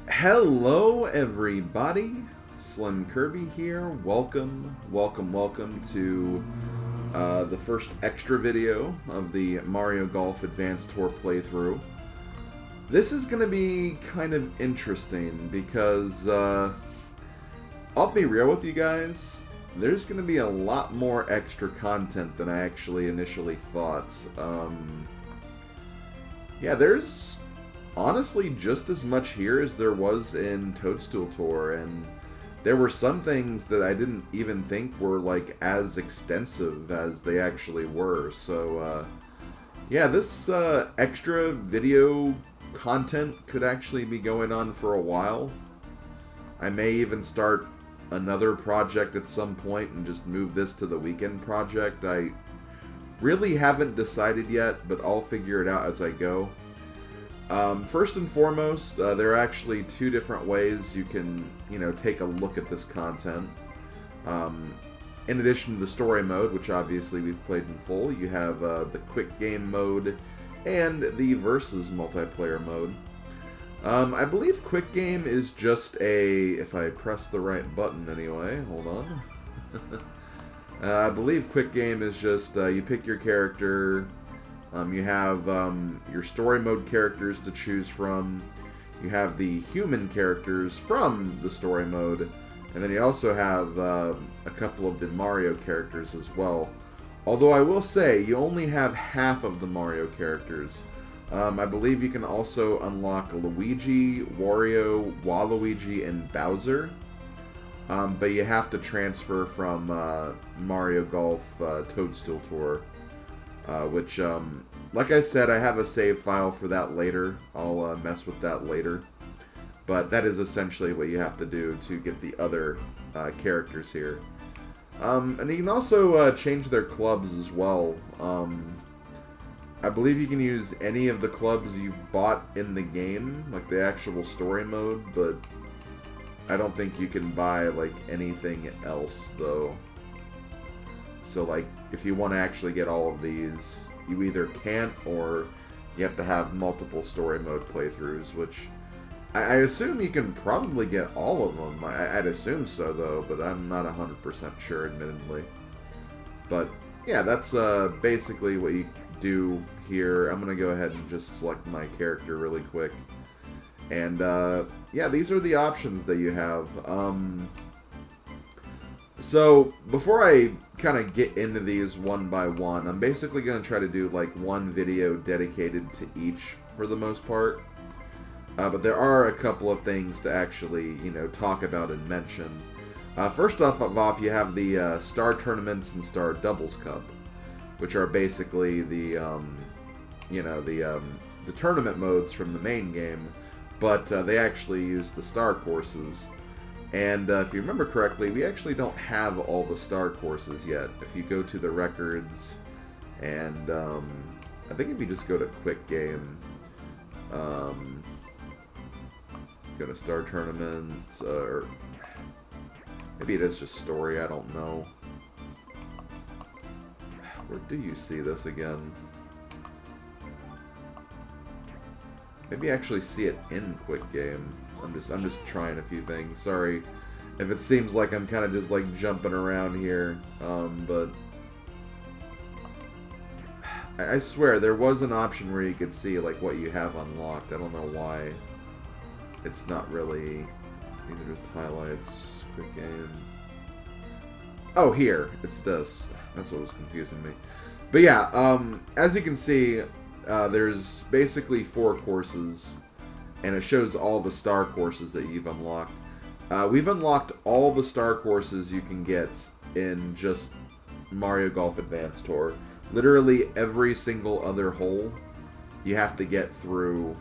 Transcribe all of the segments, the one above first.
Hello everybody, SlimKirby here. Welcome to the first extra video of the Mario Golf Advanced Tour playthrough. This is going to be kind of interesting because, I'll be real with you guys, there's going to be a lot more extra content than I actually initially thought. Yeah, there's honestly just as much here as there was in Toadstool Tour, and there were some things that I didn't even think were like as extensive as they actually were. So yeah, this extra video content could actually be going on for a while. I may even start another project at some point and just move this to the weekend project. I really haven't decided yet, but I'll figure it out as I go. First and foremost, there are actually two different ways you can, take a look at this content. In addition to the story mode, which obviously we've played in full, you have the quick game mode and the versus multiplayer mode. I believe quick game is just if I press the right button anyway, hold on. I believe quick game is just, you pick your character. You have your story mode characters to choose from. You have the human characters from the story mode. And then you also have a couple of the Mario characters as well. Although I will say, you only have half of the Mario characters. I believe you can also unlock Luigi, Wario, Waluigi, and Bowser. But you have to transfer from Mario Golf Toadstool Tour. Which, like I said, I have a save file for that later. I'll mess with that later. But that is essentially what you have to do to get the other characters here. And you can also change their clubs as well. I believe you can use any of the clubs you've bought in the game, like the actual story mode, but I don't think you can buy, like, anything else, though. So, like, if you want to actually get all of these, you either can't or you have to have multiple story mode playthroughs, which I assume you can probably get all of them. I'd assume so, though, but I'm not 100% sure, admittedly. But, yeah, that's basically what you do here. I'm going to go ahead and just select my character really quick. And, yeah, these are the options that you have. So, before I kind of get into these one by one, I'm basically going to try to do like one video dedicated to each for the most part. But there are a couple of things to actually, talk about and mention. First off, you have the Star Tournaments and Star Doubles Cup, which are basically the, the tournament modes from the main game, but they actually use the star courses. And if you remember correctly, we actually don't have all the star courses yet. If you go to the records, and I think if you just go to quick game, go to star tournaments, or maybe it is just story, I don't know. Where do you see this again? Maybe actually see it in quick game. I'm just trying a few things. Sorry if it seems like I'm kind of just like jumping around here, but I swear there was an option where you could see like what you have unlocked. I don't know why it's not really. These are just highlights. Quick game. Oh, here it's this. That's what was confusing me. But yeah, as you can see, there's basically 4 courses. And it shows all the star courses that you've unlocked. We've unlocked all the star courses you can get in just Mario Golf Advanced Tour. Literally every single other hole you have to get through.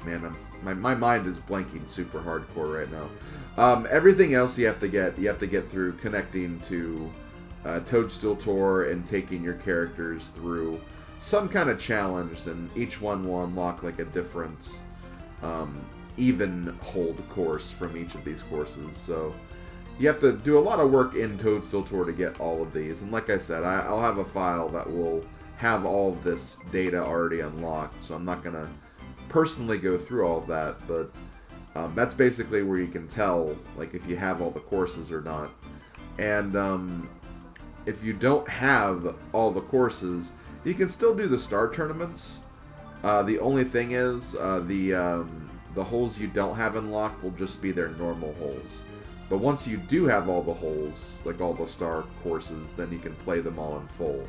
Man, my mind is blanking super hardcore right now. Everything else you have to get through connecting to Toadstool Tour and taking your characters through some kind of challenge, and each one will unlock like a different even hold course from each of these courses. So you have to do a lot of work in Toadstool Tour to get all of these. And like I said, I'll have a file that will have all of this data already unlocked, so I'm not going to personally go through all of that, but that's basically where you can tell, like, if you have all the courses or not. And if you don't have all the courses, you can still do the star tournaments. The only thing is, the holes you don't have unlocked will just be their normal holes. But once you do have all the holes, like all the star courses, then you can play them all in full.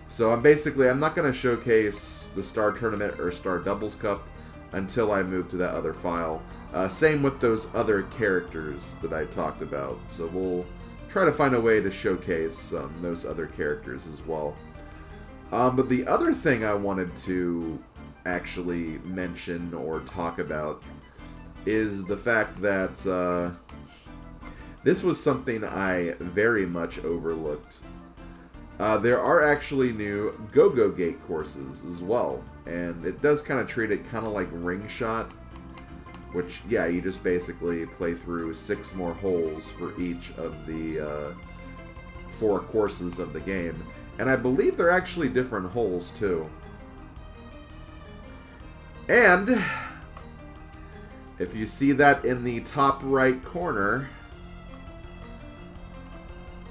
So I'm not going to showcase the Star Tournament or Star Doubles Cup until I move to that other file. Same with those other characters that I talked about. So we'll try to find a way to showcase those other characters as well. But the other thing I wanted to actually mention or talk about is the fact that this was something I very much overlooked. There are actually new Go-Go Gate courses as well, and it does kind of treat it kind of like Ring Shot, which, yeah, you just basically play through 6 more holes for each of the 4 courses of the game, and I believe they're actually different holes too. And if you see that in the top right corner,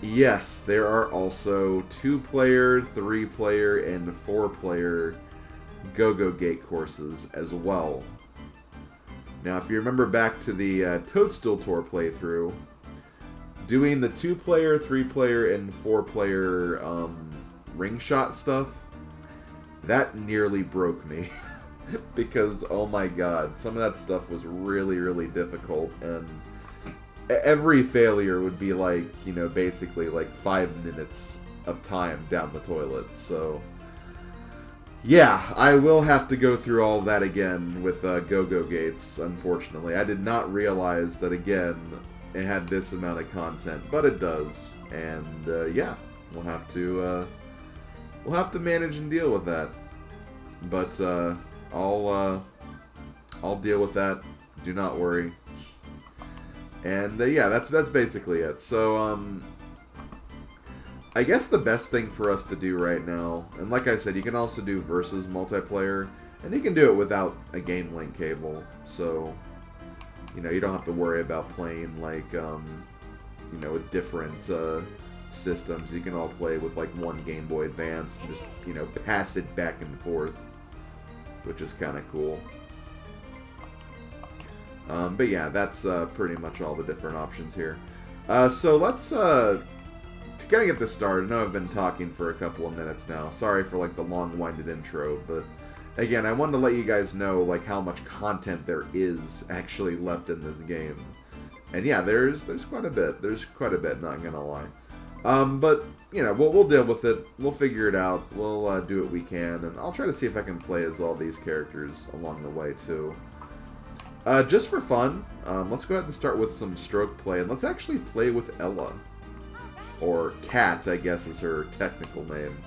yes, there are also 2-player, 3-player, and 4-player Go-Go Gate courses as well. Now, if you remember back to the Toadstool Tour playthrough, doing the 2-player, 3-player, and 4-player ring shot stuff, that nearly broke me. Because, oh my god, some of that stuff was really, really difficult, and every failure would be like, you know, basically like 5 minutes of time down the toilet. So, yeah, I will have to go through all that again with Go-Go Gates, unfortunately. I did not realize that, again, it had this amount of content, but it does. And, yeah, we'll have to manage and deal with that. But, I'll deal with that. Do not worry. And yeah, that's basically it. So I guess the best thing for us to do right now, and like I said, you can also do versus multiplayer, and you can do it without a game link cable. So you know, you don't have to worry about playing like you know, with different systems. You can all play with like one Game Boy Advance and just, you know, pass it back and forth, which is kind of cool. But yeah, that's pretty much all the different options here. So let's, to kind of get this started, I know I've been talking for a couple of minutes now. Sorry for like the long-winded intro, but again, I wanted to let you guys know like how much content there is actually left in this game. And yeah, there's quite a bit. There's quite a bit, not gonna lie. But you know, we'll deal with it. We'll figure it out. We'll do what we can, and I'll try to see if I can play as all these characters along the way too. Just for fun, let's go ahead and start with some stroke play, and let's actually play with Ella. Or Cat, I guess is her technical name.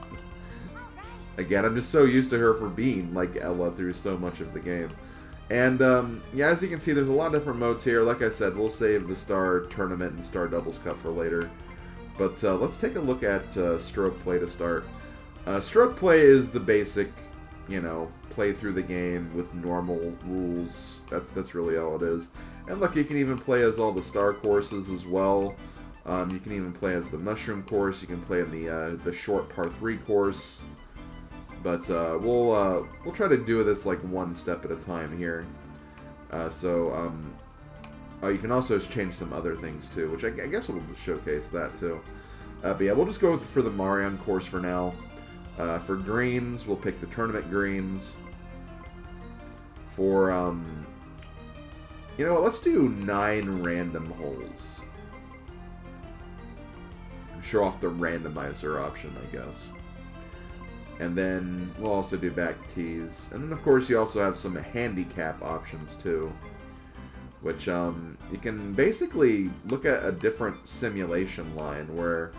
Again, I'm just so used to her for being like Ella through so much of the game. And, yeah, as you can see, there's a lot of different modes here. Like I said, we'll save the Star Tournament and Star Doubles Cup for later. But let's take a look at stroke play to start. Stroke play is the basic, you know, play through the game with normal rules. That's really all it is. And look, you can even play as all the star courses as well. You can even play as the mushroom course. You can play in the short par 3 course. But we'll try to do this like one step at a time here. You can also change some other things too, which I guess we'll showcase that too. But yeah, we'll just go for the Marion course for now. For greens, we'll pick the tournament greens. For, you know what, let's do 9 random holes. Show off the randomizer option, I guess. And then we'll also do back tees. And then, of course, you also have some handicap options, too. Which, you can basically look at a different simulation line where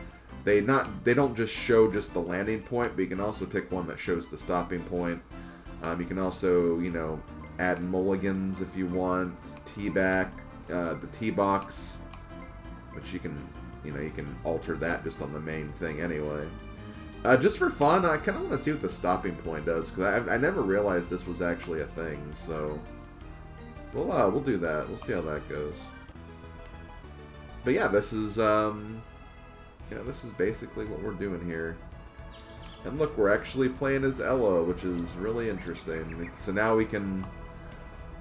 they don't just show just the landing point, but you can also pick one that shows the stopping point. You can also, you know, add mulligans if you want, tee back, the tee box, which you can, you know, you can alter that just on the main thing anyway. Just for fun, I kind of want to see what the stopping point does, because I never realized this was actually a thing, so... We'll do that. We'll see how that goes. But yeah, this is, this is basically what we're doing here. And look, we're actually playing as Ella, which is really interesting. So now we can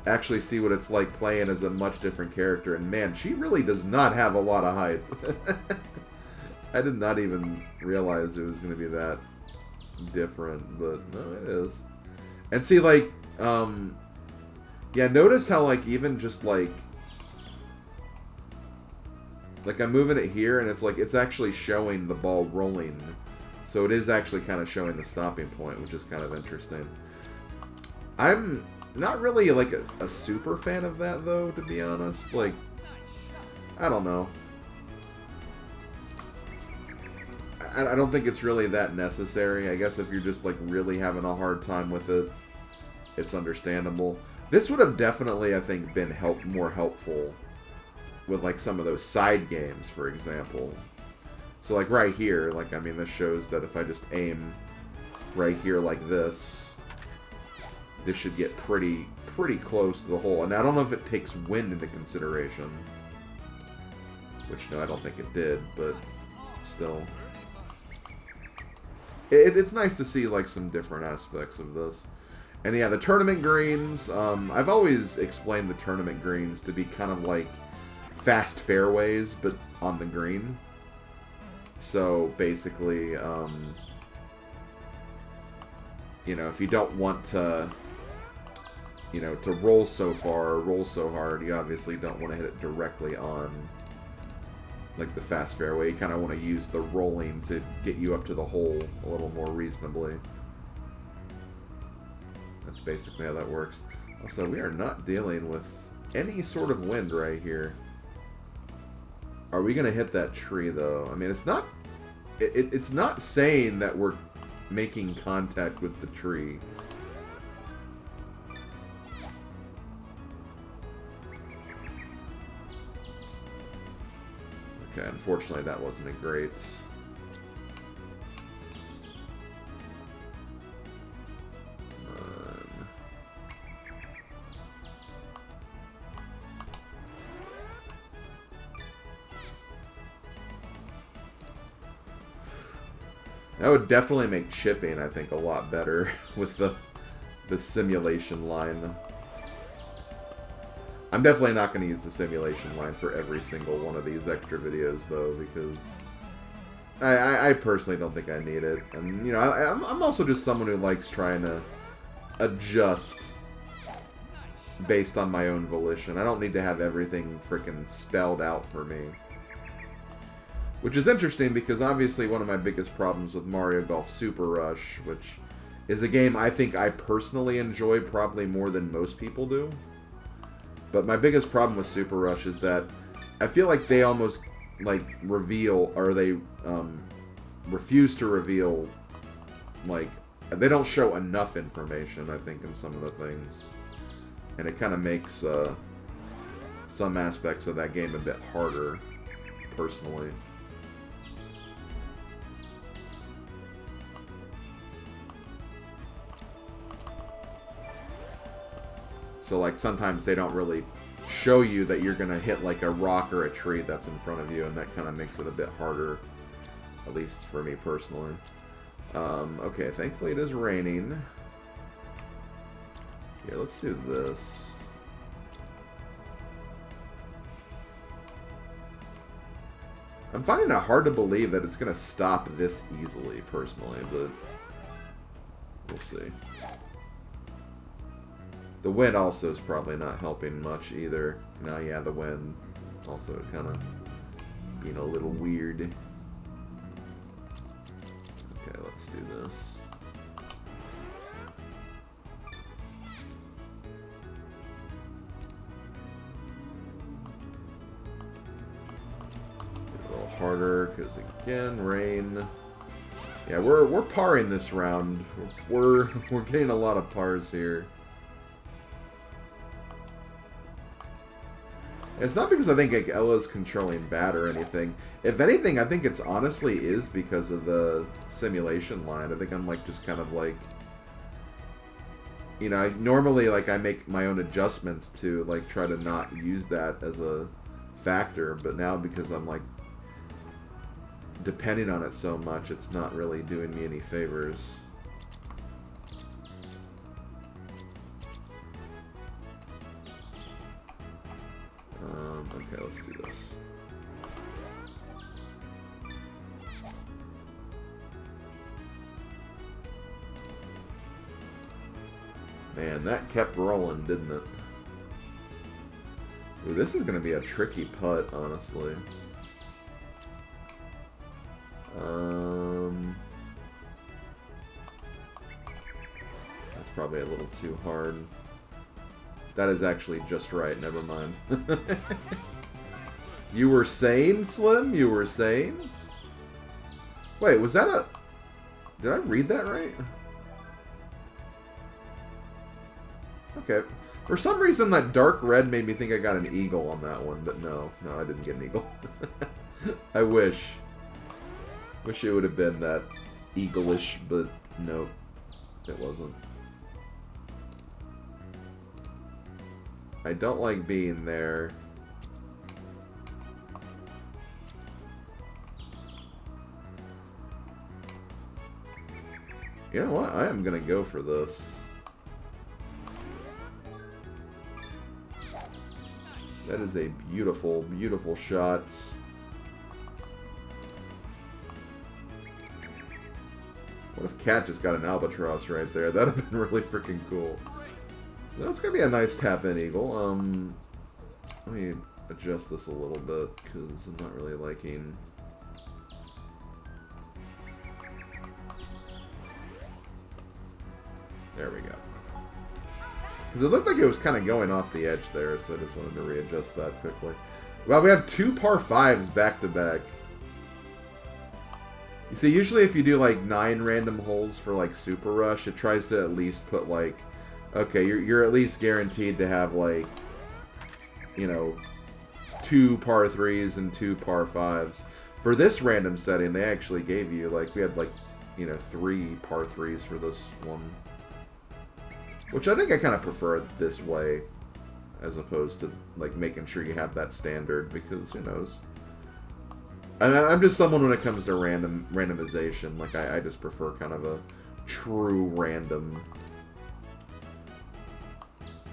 actually see what it's like playing as a much different character. And man, she really does not have a lot of height. I did not even realize it was going to be that different, but no, it is. And see, like, yeah, notice how, like, even just, like, I'm moving it here, and it's, like, it's actually showing the ball rolling. So it is actually kind of showing the stopping point, which is kind of interesting. I'm not really, like, a super fan of that, though, to be honest. Like, I don't know. I don't think it's really that necessary. I guess if you're just, like, really having a hard time with it, it's understandable. This would have definitely, I think, been more helpful with, like, some of those side games, for example. So, like, right here, like, I mean, this shows that if I just aim right here like this should get pretty close to the hole. And I don't know if it takes wind into consideration. Which, no, I don't think it did, but still. It's nice to see, like, some different aspects of this. And yeah, the tournament greens, I've always explained the tournament greens to be kind of like fast fairways, but on the green. So basically, you know, if you don't want to, you know, to roll so far or roll so hard, you obviously don't want to hit it directly on, like, the fast fairway. You kind of want to use the rolling to get you up to the hole a little more reasonably. That's basically how that works. Also, we are not dealing with any sort of wind right here. Are we going to hit that tree, though? I mean, it's not... It's not saying that we're making contact with the tree. Okay, unfortunately, that wasn't a great... That would definitely make chipping, I think, a lot better with the simulation line. I'm definitely not going to use the simulation line for every single one of these extra videos, though, because I personally don't think I need it. And, you know, I'm also just someone who likes trying to adjust based on my own volition. I don't need to have everything freaking spelled out for me. Which is interesting because obviously one of my biggest problems with Mario Golf Super Rush, which is a game I think I personally enjoy probably more than most people do. But my biggest problem with Super Rush is that I feel like they almost, like, reveal, or they refuse to reveal, like, they don't show enough information, I think, in some of the things. And it kind of makes some aspects of that game a bit harder, personally. So, like, sometimes they don't really show you that you're going to hit, like, a rock or a tree that's in front of you, and that kind of makes it a bit harder, at least for me personally. Okay, thankfully it is raining. Here, let's do this. I'm finding it hard to believe that it's going to stop this easily, personally, but we'll see. The wind also is probably not helping much either. No, yeah, the wind also kind of being a little weird. Okay, let's do this. Get a little harder, because again, rain. Yeah, we're parring this round. We're getting a lot of pars here. It's not because I think like, Ella's controlling bad or anything. If anything, I think it's honestly is because of the simulation line. I think I'm like just kind of like, you know, normally like I make my own adjustments to like try to not use that as a factor, but now because I'm like depending on it so much, it's not really doing me any favors. Okay, let's do this. Man, that kept rolling, didn't it? Ooh, this is going to be a tricky putt, honestly. That's probably a little too hard. That is actually just right, never mind. You were saying, Slim? You were saying? Wait, was that a... Did I read that right? Okay. For some reason, that dark red made me think I got an eagle on that one, but no. No, I didn't get an eagle. I wish. Wish it would have been that eagle-ish, but nope. It wasn't. I don't like being there. You know what? I am gonna go for this. That is a beautiful, beautiful shot. What if Cat just got an albatross right there? That'd have been really freaking cool. That's gonna be a nice tap-in eagle. Let me adjust this a little bit because I'm not really liking. There we go. Because it looked like it was kind of going off the edge there, so I just wanted to readjust that quickly. Well, we have 2 par 5s back to back. You see, usually if you do like 9 random holes for like Super Rush, it tries to at least put like, okay, you're at least guaranteed to have like, you know, 2 par 3s and 2 par 5s. For this random setting, they actually gave you like, we had like, you know, 3 par 3s for this one. Which I think I kind of prefer it this way, as opposed to like making sure you have that standard, because who knows. And I'm just someone when it comes to randomization, like I just prefer kind of a true random,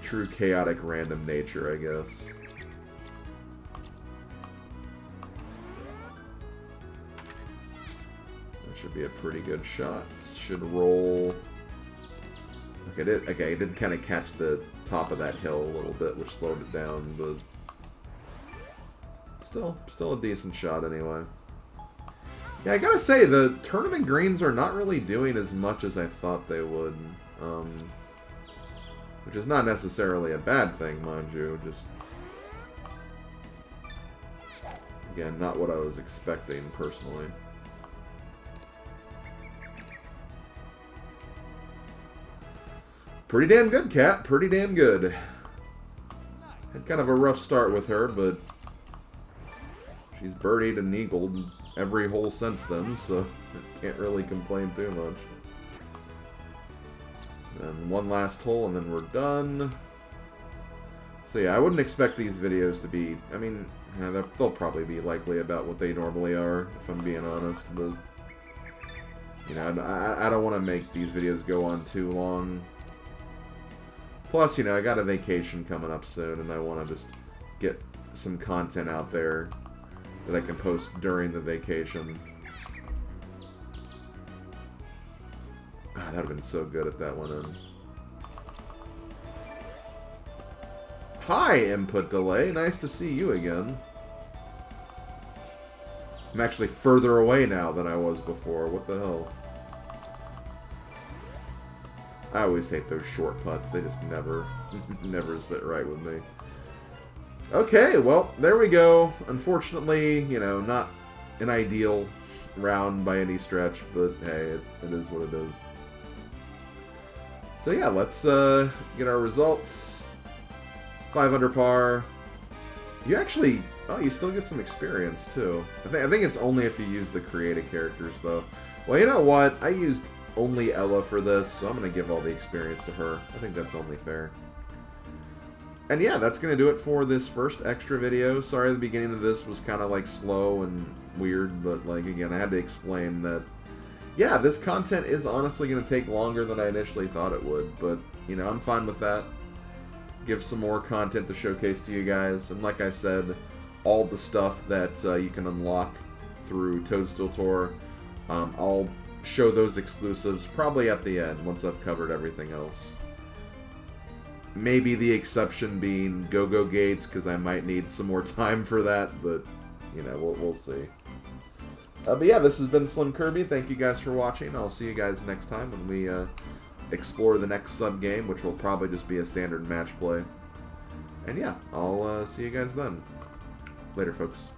true chaotic random nature, I guess. That should be a pretty good shot. Should roll. Okay, it did kind of catch the top of that hill a little bit, which slowed it down, but still a decent shot anyway. Yeah, I gotta say, the tournament greens are not really doing as much as I thought they would, which is not necessarily a bad thing, mind you, just, again, not what I was expecting, personally. Pretty damn good, Cat. Pretty damn good. Had kind of a rough start with her, but she's birdied and eagled every hole since then, so can't really complain too much. And one last hole, and then we're done. So yeah, I wouldn't expect these videos to be... I mean, yeah, they'll probably be likely about what they normally are, if I'm being honest, but... You know, I don't want to make these videos go on too long. Plus, you know, I got a vacation coming up soon, and I want to just get some content out there that I can post during the vacation. Ah, that would have been so good if that went in. Hi, input delay. Nice to see you again. I'm actually further away now than I was before. What the hell? I always hate those short putts. They just never sit right with me. Okay, well, there we go. Unfortunately, you know, not an ideal round by any stretch, but hey, it is what it is. So yeah, let's get our results. 5 under par, You actually... Oh, you still get some experience, too. I think it's only if you use the created characters, though. Well, you know what? I used only Ella for this, so I'm going to give all the experience to her. I think that's only fair. And yeah, that's going to do it for this first extra video. Sorry the beginning of this was kind of like slow and weird, but like again, I had to explain that, yeah, this content is honestly going to take longer than I initially thought it would, but, you know, I'm fine with that. Give some more content to showcase to you guys, and like I said, all the stuff that you can unlock through Toadstool Tour, I'll show those exclusives probably at the end once I've covered everything else. Maybe the exception being Go-Go Gates, because I might need some more time for that, but, you know, we'll see. But yeah, this has been SlimKirby. Thank you guys for watching. I'll see you guys next time when we explore the next sub-game, which will probably just be a standard match play. And yeah, I'll see you guys then. Later, folks.